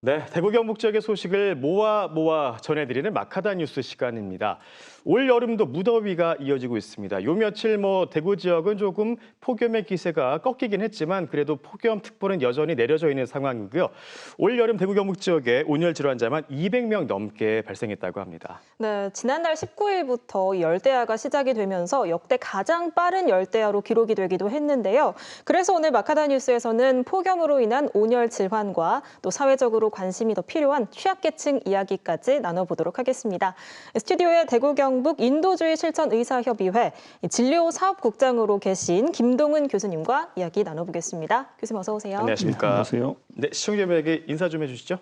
네, 대구 경북 지역의 소식을 모아 전해드리는 마카다 뉴스 시간입니다. 올 여름도 무더위가 이어지고 있습니다. 요 며칠 대구 지역은 조금 폭염의 기세가 꺾이긴 했지만 그래도 폭염특보는 여전히 내려져 있는 상황이고요. 올 여름 대구 경북 지역에 온열 질환자만 200명 넘게 발생했다고 합니다. 네, 지난달 19일부터 열대야가 시작이 되면서 역대 가장 빠른 열대야로 기록이 되기도 했는데요. 그래서 오늘 마카다 뉴스에서는 폭염으로 인한 온열 질환과 또 사회적으로 관심이 더 필요한 취약계층 이야기까지 나눠보도록 하겠습니다. 스튜디오에 대구 경북 인도주의 실천 의사협의회 진료사업국장으로 계신 김동은 교수님과 이야기 나눠보겠습니다. 교수님 어서 오세요. 안녕하십니까. 네, 안녕하세요. 네, 시청자분에게 인사 좀 해주시죠.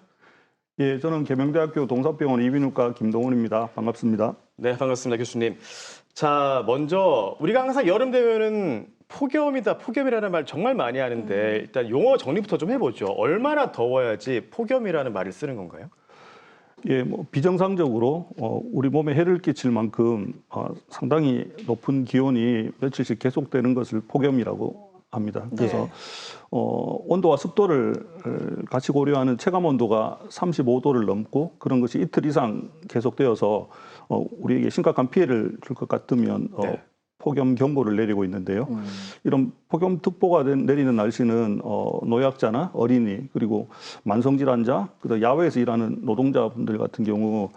예, 저는 계명대학교 동사병원 이비인후과 김동훈입니다. 반갑습니다. 네, 반갑습니다, 교수님. 자, 먼저 우리가 항상 여름 되면은 폭염이다, 폭염이라는 말 정말 많이 하는데 일단 용어 정리부터 좀 해보죠. 얼마나 더워야지 폭염이라는 말을 쓰는 건가요? 예, 비정상적으로 우리 몸에 해를 끼칠 만큼 상당히 높은 기온이 며칠씩 계속되는 것을 폭염이라고 합니다. 그래서 네. 온도와 습도를 같이 고려하는 체감 온도가 35도를 넘고 그런 것이 이틀 이상 계속되어서 우리에게 심각한 피해를 줄 것 같으면 네. 폭염 경보를 내리고 있는데요. 이런 폭염특보가 내리는 날씨는 노약자나 어린이 그리고 만성질환자, 그다음 야외에서 일하는 노동자분들 같은 경우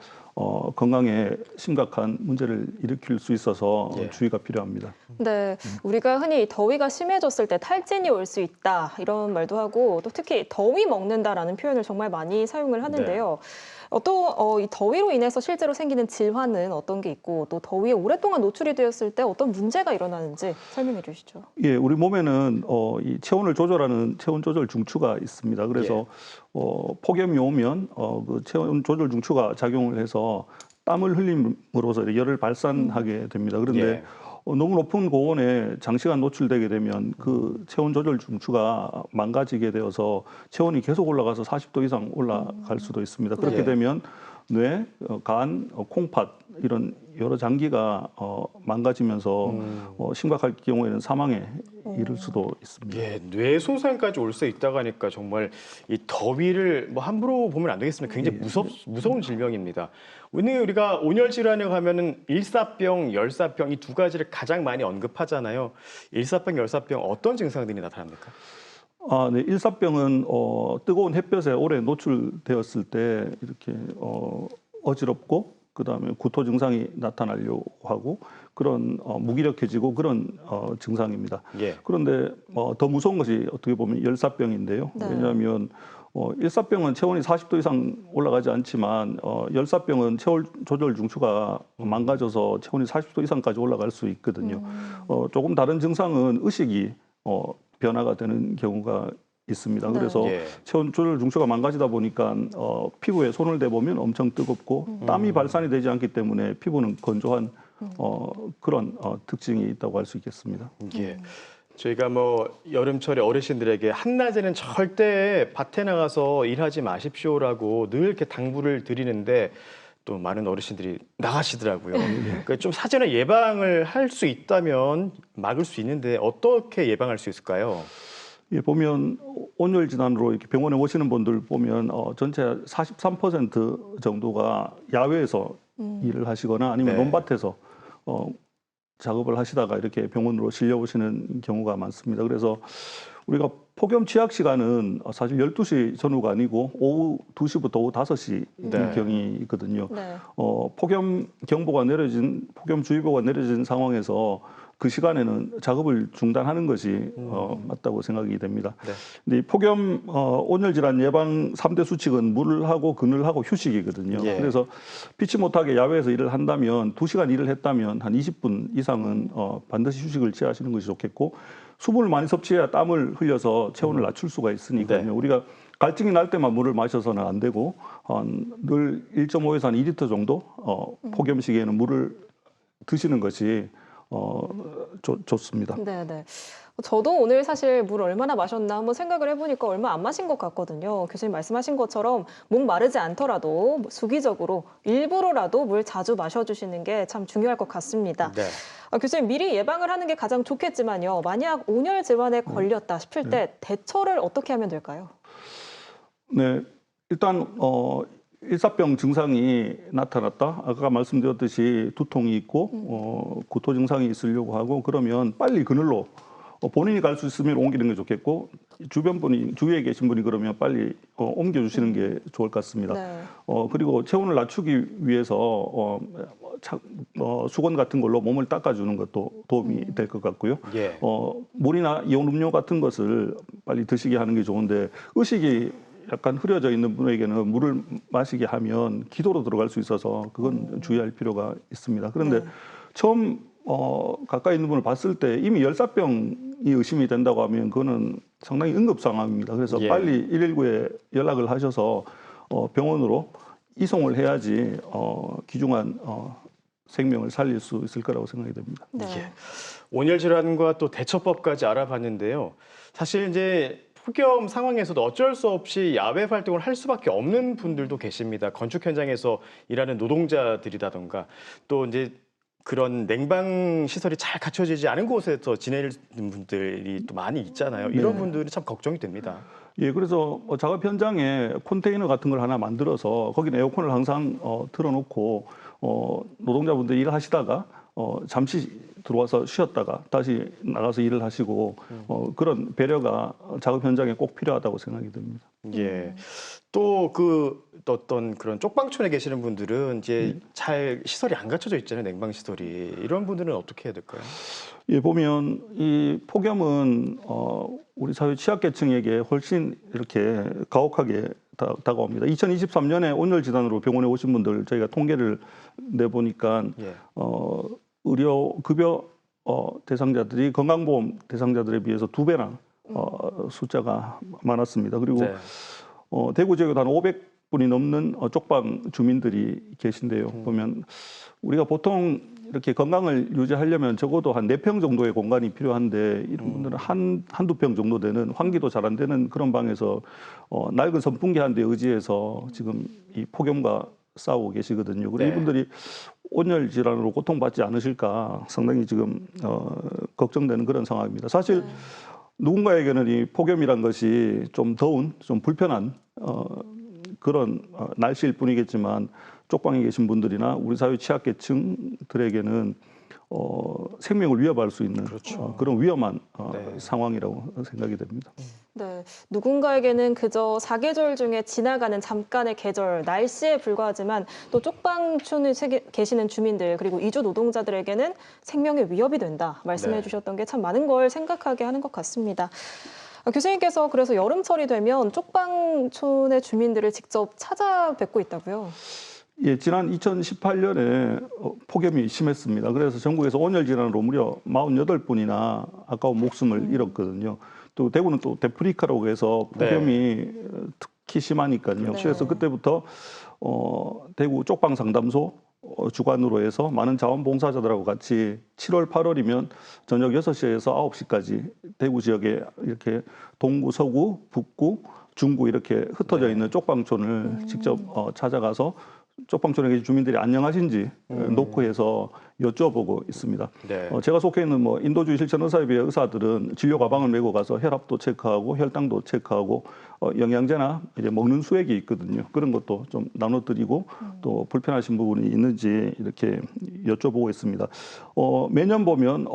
건강에 심각한 문제를 일으킬 수 있어서 예. 주의가 필요합니다. 네, 우리가 흔히 더위가 심해졌을 때 탈진이 올 수 있다 이런 말도 하고 또 특히 더위 먹는다라는 표현을 정말 많이 사용을 하는데요. 이 더위로 인해서 실제로 생기는 질환은 어떤 게 있고 또 더위에 오랫동안 노출이 되었을 때 어떤 문제가 일어나는지 설명해 주시죠. 예, 우리 몸에는 이 체온을 조절하는 체온 조절 중추가 있습니다. 그래서 폭염이 오면 그 체온 조절 중추가 작용을 해서 땀을 흘림으로써 열을 발산하게 됩니다. 그런데 예. 너무 높은 고온에 장시간 노출되게 되면 그 체온 조절 중추가 망가지게 되어서 체온이 계속 올라가서 40도 이상 올라갈 수도 있습니다. 그렇게 예. 되면 뇌, 간, 콩팥 이런 여러 장기가 망가지면서 심각할 경우에는 사망에 이를 수도 있습니다. 예, 뇌손상까지 올 수 있다고 하니까 정말 이 더위를 함부로 보면 안 되겠습니다. 굉장히 무서운 질병입니다. 오늘 우리가 온열 질환에 가면은 일사병, 열사병 이 두 가지를 가장 많이 언급하잖아요. 일사병, 열사병 어떤 증상들이 나타납니까? 네, 일사병은 뜨거운 햇볕에 오래 노출되었을 때 이렇게 어지럽고 그다음에 구토 증상이 나타나려고 하고 그런 무기력해지고 그런 증상입니다. 예. 그런데 더 무서운 것이 어떻게 보면 열사병인데요. 네. 왜냐하면 일사병은 체온이 40도 이상 올라가지 않지만 열사병은 체온 조절 중추가 망가져서 체온이 40도 이상까지 올라갈 수 있거든요. 조금 다른 증상은 의식이 변화가 되는 경우가 있습니다. 네. 그래서 예. 체온 조절 중추가 망가지다 보니까 피부에 손을 대보면 엄청 뜨겁고 땀이 발산이 되지 않기 때문에 피부는 건조한 그런 특징이 있다고 할 수 있겠습니다. 예. 저희가 여름철에 어르신들에게 한낮에는 절대 밭에 나가서 일하지 마십시오라고 늘 이렇게 당부를 드리는데 또 많은 어르신들이 나가시더라고요. 그러니까 좀 사전에 예방을 할 수 있다면 막을 수 있는데 어떻게 예방할 수 있을까요? 예, 보면 온열 질환으로 이렇게 병원에 오시는 분들 보면 전체 43% 정도가 야외에서 일을 하시거나 아니면 네. 논밭에서 작업을 하시다가 이렇게 병원으로 실려오시는 경우가 많습니다. 그래서 우리가 폭염 취약 시간은 사실 12시 전후가 아니고 오후 2시부터 오후 5시 네. 경이거든요. 네. 폭염 주의보가 내려진 상황에서 그 시간에는 작업을 중단하는 것이 맞다고 생각이 됩니다. 네. 근데 이 폭염 온열 질환 예방 3대 수칙은 물하고 그늘하고 휴식이거든요. 예. 그래서 피치 못하게 야외에서 일을 한다면 2시간 일을 했다면 한 20분 이상은 반드시 휴식을 취하시는 것이 좋겠고 수분을 많이 섭취해야 땀을 흘려서 체온을 낮출 수가 있으니까요. 네. 우리가 갈증이 날 때만 물을 마셔서는 안 되고 늘 1.5에서 한 2리터 정도 폭염 시기에는 물을 드시는 것이 좋습니다. 네, 네. 저도 오늘 사실 물 얼마나 마셨나 한번 생각을 해보니까 얼마 안 마신 것 같거든요. 교수님 말씀하신 것처럼 목 마르지 않더라도 수기적으로 일부러라도 물 자주 마셔주시는 게 참 중요할 것 같습니다. 네. 교수님 미리 예방을 하는 게 가장 좋겠지만요. 만약 온열 질환에 걸렸다 싶을 때 대처를 어떻게 하면 될까요? 네, 일단 일사병 증상이 나타났다. 아까 말씀드렸듯이 두통이 있고 구토 증상이 있으려고 하고 그러면 빨리 그늘로 본인이 갈 수 있으면 옮기는 게 좋겠고 주변 분이 주위에 계신 분이 그러면 빨리 옮겨주시는 게 좋을 것 같습니다. 네. 그리고 체온을 낮추기 위해서 수건 같은 걸로 몸을 닦아주는 것도 도움이 될 것 같고요. 예. 물이나 이온 음료 같은 것을 빨리 드시게 하는 게 좋은데 의식이 약간 흐려져 있는 분에게는 물을 마시게 하면 기도로 들어갈 수 있어서 그건 주의할 필요가 있습니다. 그런데 처음 가까이 있는 분을 봤을 때 이미 열사병이 의심이 된다고 하면 그거는 상당히 응급 상황입니다. 그래서 예. 빨리 119에 연락을 하셔서 병원으로 이송을 해야지 귀중한 생명을 살릴 수 있을 거라고 생각이 됩니다. 네. 예. 온열 질환과 또 대처법까지 알아봤는데요. 사실 이제 폭염 상황에서도 어쩔 수 없이 야외 활동을 할 수밖에 없는 분들도 계십니다. 건축 현장에서 일하는 노동자들이라던가 또 이제 그런 냉방 시설이 잘 갖춰지지 않은 곳에서 지내는 분들이 또 많이 있잖아요. 이런 분들이 참 걱정이 됩니다. 예, 그래서 작업 현장에 컨테이너 같은 걸 하나 만들어서 거기는 에어컨을 항상 틀어놓고 노동자분들이 일하시다가 잠시 들어와서 쉬었다가 다시 나가서 일을 하시고 그런 배려가 작업 현장에 꼭 필요하다고 생각이 듭니다. 예. 또 어떤 그런 쪽방촌에 계시는 분들은 이제 잘 시설이 안 갖춰져 있잖아요. 냉방 시설이. 이런 분들은 어떻게 해야 될까요? 예, 보면 이 폭염은 우리 사회 취약계층에게 훨씬 이렇게 가혹하게 다가옵니다. 2023년에 온열 질환으로 병원에 오신 분들 저희가 통계를 내보니까 예. 의료 급여 대상자들이 건강보험 대상자들에 비해서 2배나 숫자가 많았습니다. 그리고 네. 대구 지역에도 한 500분이 넘는 쪽방 주민들이 계신데요. 보면 우리가 보통 이렇게 건강을 유지하려면 적어도 한 4평 정도의 공간이 필요한데 이런 분들은 한두 평 정도 되는 환기도 잘 안 되는 그런 방에서 낡은 선풍기 한 대 의지해서 지금 이 폭염과 싸우고 계시거든요. 그리고 네. 이분들이 온열 질환으로 고통받지 않으실까 상당히 지금 걱정되는 그런 상황입니다. 사실 누군가에게는 이 폭염이란 것이 좀 더운, 좀 불편한 그런 날씨일 뿐이겠지만 쪽방에 계신 분들이나 우리 사회 취약계층들에게는 생명을 위협할 수 있는 그렇죠. 그런 위험한 네. 상황이라고 생각이 됩니다. 네, 누군가에게는 그저 사계절 중에 지나가는 잠깐의 계절, 날씨에 불과하지만 또 쪽방촌에 계시는 주민들 그리고 이주 노동자들에게는 생명의 위협이 된다 말씀해 네. 주셨던 게 참 많은 걸 생각하게 하는 것 같습니다. 교수님께서 그래서 여름철이 되면 쪽방촌의 주민들을 직접 찾아뵙고 있다고요? 예, 지난 2018년에 폭염이 심했습니다. 그래서 전국에서 온열 질환으로 무려 48분이나 아까운 목숨을 잃었거든요. 또 대구는 또 데프리카라고 해서 폭염이 특히 심하니까요. 네. 그래서 그때부터 대구 쪽방 상담소 주관으로 해서 많은 자원봉사자들하고 같이 7월, 8월이면 저녁 6시에서 9시까지 대구 지역에 이렇게 동구, 서구, 북구, 중구 이렇게 흩어져 있는 쪽방촌을 직접 찾아가서 쪽방촌에 계신 주민들이 안녕하신지 노크해서 여쭤보고 있습니다. 네. 제가 속해 있는 인도주의 실천의사협회 의사들은 진료 가방을 메고 가서 혈압도 체크하고 혈당도 체크하고 영양제나 이제 먹는 수액이 있거든요. 그런 것도 좀 나눠드리고 또 불편하신 부분이 있는지 이렇게 여쭤보고 있습니다. 매년 보면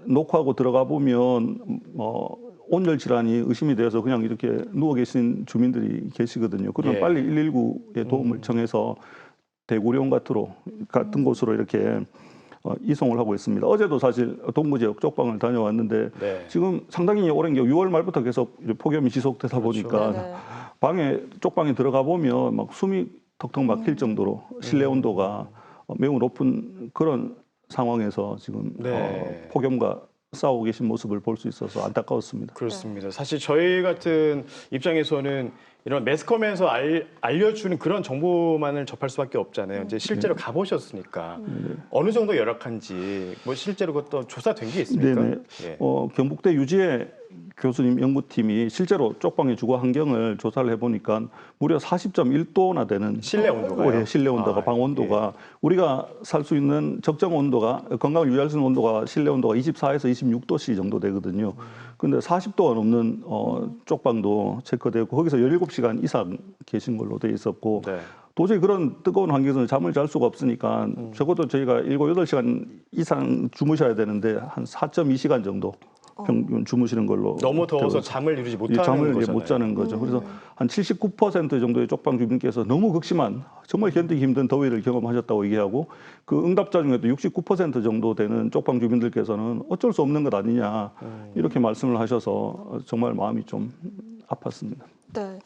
노크하고 들어가 보면 온열 질환이 의심이 되어서 그냥 이렇게 누워 계신 주민들이 계시거든요. 그러면 예. 빨리 119에 도움을 청해서 대구령 같은 곳으로 이렇게 이송을 하고 있습니다. 어제도 사실 동구 지역 쪽방을 다녀왔는데 네. 지금 상당히 오랜 게 6월 말부터 계속 폭염이 지속되다 보니까 네네. 쪽방에 들어가 보면 막 숨이 턱턱 막힐 정도로 실내 온도가 매우 높은 그런 상황에서 지금 네. 폭염과 싸우고 계신 모습을 볼 수 있어서 안타까웠습니다. 그렇습니다. 사실 저희 같은 입장에서는 이런 매스컴에서 알려주는 그런 정보만을 접할 수밖에 없잖아요. 이제 실제로 가보셨으니까 어느 정도 열악한지 실제로 그것도 조사된 게 있습니까? 네네. 예. 경북대 유지에 교수님 연구팀이 실제로 쪽방의 주거 환경을 조사를 해보니까 무려 40.1도나 되는 실내 온도가요? 실내 온도가 방 온도가 우리가 살 수 있는 적정 온도가 건강을 유지할 수 있는 온도가 실내 온도가 24에서 26도씨 정도 되거든요. 근데 40도가 넘는 쪽방도 체크되고 거기서 17시간 이상 계신 걸로 돼 있었고 네. 도저히 그런 뜨거운 환경에서 잠을 잘 수가 없으니까 적어도 저희가 7, 8시간 이상 주무셔야 되는데 한 4.2시간 정도 평균 주무시는 걸로. 너무 더워서 되고 잠을 이루지 예, 못하는 잠을 거잖아요. 못 자는 거죠. 그래서 한 79% 정도의 쪽방 주민께서 너무 극심한 정말 견디기 힘든 더위를 경험하셨다고 얘기하고 그 응답자 중에도 69% 정도 되는 쪽방 주민들께서는 어쩔 수 없는 것 아니냐 이렇게 말씀을 하셔서 정말 마음이 좀 아팠습니다. 네.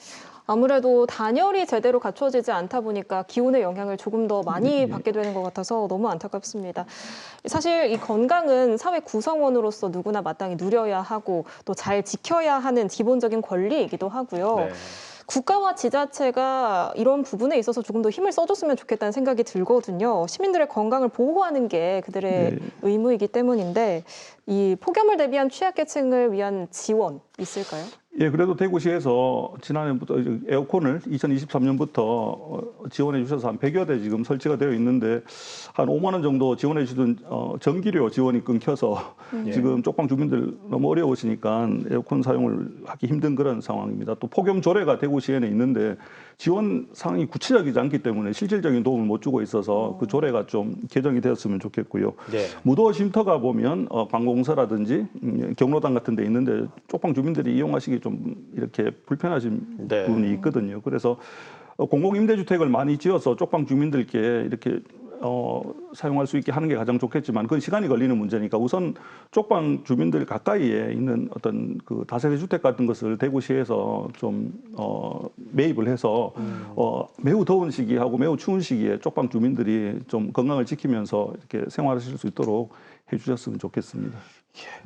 아무래도 단열이 제대로 갖춰지지 않다 보니까 기온의 영향을 조금 더 많이 받게 되는 것 같아서 너무 안타깝습니다. 사실 이 건강은 사회 구성원으로서 누구나 마땅히 누려야 하고 또 잘 지켜야 하는 기본적인 권리이기도 하고요. 네. 국가와 지자체가 이런 부분에 있어서 조금 더 힘을 써줬으면 좋겠다는 생각이 들거든요. 시민들의 건강을 보호하는 게 그들의 네. 의무이기 때문인데 이 폭염을 대비한 취약계층을 위한 지원 있을까요? 예, 그래도 대구시에서 지난해부터 에어컨을 2023년부터 지원해 주셔서 한 100여 대 지금 설치가 되어 있는데 한 5만 원 정도 지원해 주시던 전기료 지원이 끊겨서 지금 쪽방 주민들 너무 어려우시니까 에어컨 사용을 하기 힘든 그런 상황입니다. 또 폭염 조례가 대구시에는 있는데 지원 사항이 구체적이지 않기 때문에 실질적인 도움을 못 주고 있어서 그 조례가 좀 개정이 되었으면 좋겠고요. 네. 무더워 쉼터가 보면 관공서라든지 경로당 같은 데 있는데 쪽방 주민들이 이용하시기 좀 이렇게 불편하신 네. 부분이 있거든요. 그래서 공공임대주택을 많이 지어서 쪽방 주민들께 이렇게 사용할 수 있게 하는 게 가장 좋겠지만 그건 시간이 걸리는 문제니까 우선 쪽방 주민들 가까이에 있는 어떤 그 다세대 주택 같은 것을 대구시에서 좀 매입을 해서 매우 더운 시기하고 매우 추운 시기에 쪽방 주민들이 좀 건강을 지키면서 이렇게 생활하실 수 있도록 해주셨으면 좋겠습니다.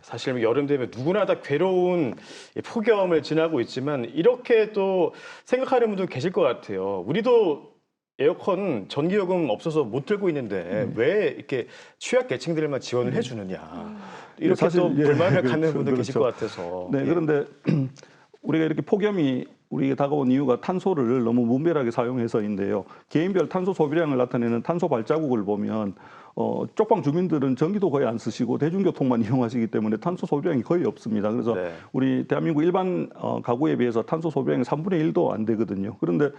사실 여름 되면 누구나 다 괴로운 이 폭염을 지나고 있지만 이렇게 또 생각하는 분도 계실 것 같아요. 우리도 에어컨 전기요금 없어서 못 들고 있는데 왜 이렇게 취약 계층들만 지원을 해주느냐. 이렇게 사실, 또 불만을 갖는 그렇죠, 분도 계실 그렇죠. 것 같아서. 네, 그런데 우리가 이렇게 폭염이 우리에게 다가온 이유가 탄소를 너무 무분별하게 사용해서인데요. 개인별 탄소 소비량을 나타내는 탄소 발자국을 보면 쪽방 주민들은 전기도 거의 안 쓰시고 대중교통만 이용하시기 때문에 탄소 소비량이 거의 없습니다. 그래서 네. 우리 대한민국 일반 가구에 비해서 탄소 소비량이 3분의 1도 안 되거든요. 그런데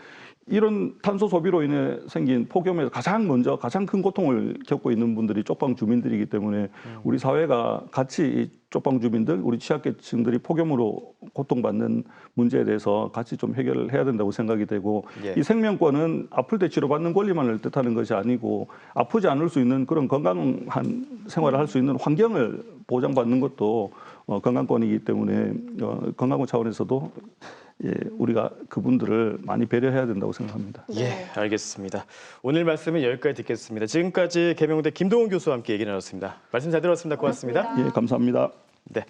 이런 탄소 소비로 인해 생긴 폭염에서 가장 큰 고통을 겪고 있는 분들이 쪽방 주민들이기 때문에 우리 사회가 같이 이 쪽방 주민들, 우리 취약계층들이 폭염으로 고통받는 문제에 대해서 같이 좀 해결을 해야 된다고 생각이 되고 예. 이 생명권은 아플 때 치료받는 권리만을 뜻하는 것이 아니고 아프지 않을 수 있는 그런 건강한 생활을 할 수 있는 환경을 보장받는 것도 건강권이기 때문에 건강권 차원에서도 예, 우리가 그분들을 많이 배려해야 된다고 생각합니다. 예, 알겠습니다. 오늘 말씀은 여기까지 듣겠습니다. 지금까지 계명대 김동훈 교수와 함께 얘기 나눴습니다. 말씀 잘 들었습니다. 고맙습니다. 예, 감사합니다. 네.